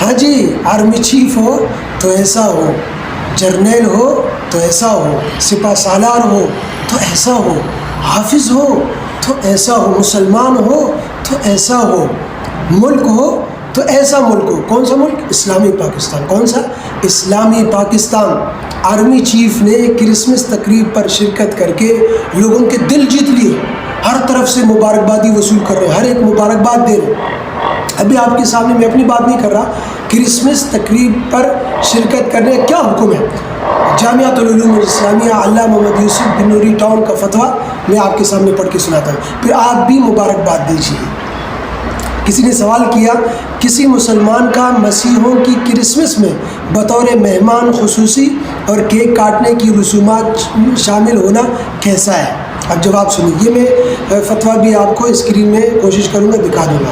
ہاں جی، army chief ہو تو ایسا ہو، جرنیل ہو تو ایسا ہو، سپہ سالار ہو تو ایسا ہو، حافظ ہو تو ایسا ہو، مسلمان ہو تو ایسا ہو، ملک ہو تو ایسا ملک ہو۔ کون سا ملک؟ اسلامی پاکستان۔ کون سا؟ اسلامی پاکستان۔ آرمی چیف نے کرسمس تقریب پر شرکت کر کے لوگوں کے دل جیت لیے، ہر طرف سے مبارکبادی وصول کر رہے ہیں، ہر ایک مبارکباد دے رہے ہیں۔ ابھی آپ کے سامنے میں اپنی بات نہیں کر رہا، کرسمس تقریب پر شرکت کرنے کیا حکم ہے؟ جامعۃ العلوم الاسلامیہ علامہ محمد یوسف بن نوری ٹاؤن کا فتویٰ میں آپ کے سامنے پڑھ کے سناتا ہوں، پھر آپ بھی مبارکباد دیجیے۔ کسی نے سوال کیا، کسی مسلمان کا مسیحیوں کی کرسمس میں بطور مہمان خصوصی اور کیک کاٹنے کی رسومات شامل ہونا کیسا ہے؟ اب جواب سنیے، یہ میں فتویٰ بھی آپ کو اسکرین میں کوشش کروں گا دکھا دوں گا۔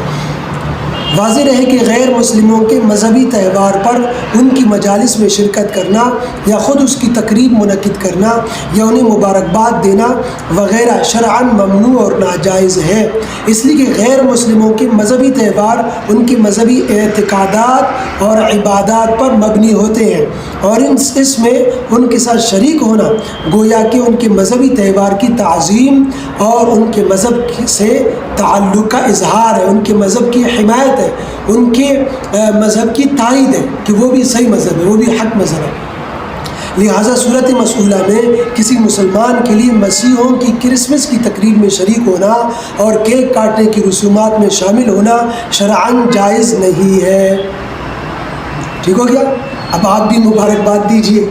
واضح رہے کہ غیر مسلموں کے مذہبی تہوار پر ان کی مجالس میں شرکت کرنا یا خود اس کی تقریب منعقد کرنا یا انہیں مبارکباد دینا وغیرہ شرعاً ممنوع اور ناجائز ہے، اس لیے کہ غیر مسلموں کے مذہبی تہوار ان کے مذہبی اعتقادات اور عبادات پر مبنی ہوتے ہیں، اور اس میں ان کے ساتھ شریک ہونا گویا کہ ان کے مذہبی تہوار کی تعظیم اور ان کے مذہب سے تعلق کا اظہار ہے، ان کے مذہب کی حمایت ہے، ان کے مذہب کی تائید ہے کہ وہ بھی صحیح مذہب ہے، وہ بھی حق مذہب ہے۔ لہٰذا صورت مسئولہ میں کسی مسلمان کے لیے مسیحیوں کی کرسمس کی تقریب میں شریک ہونا اور کیک کاٹنے کی رسومات میں شامل ہونا شرعاً جائز نہیں ہے۔ ٹھیک ہو گیا؟ اب آپ بھی مبارکباد دیجیے۔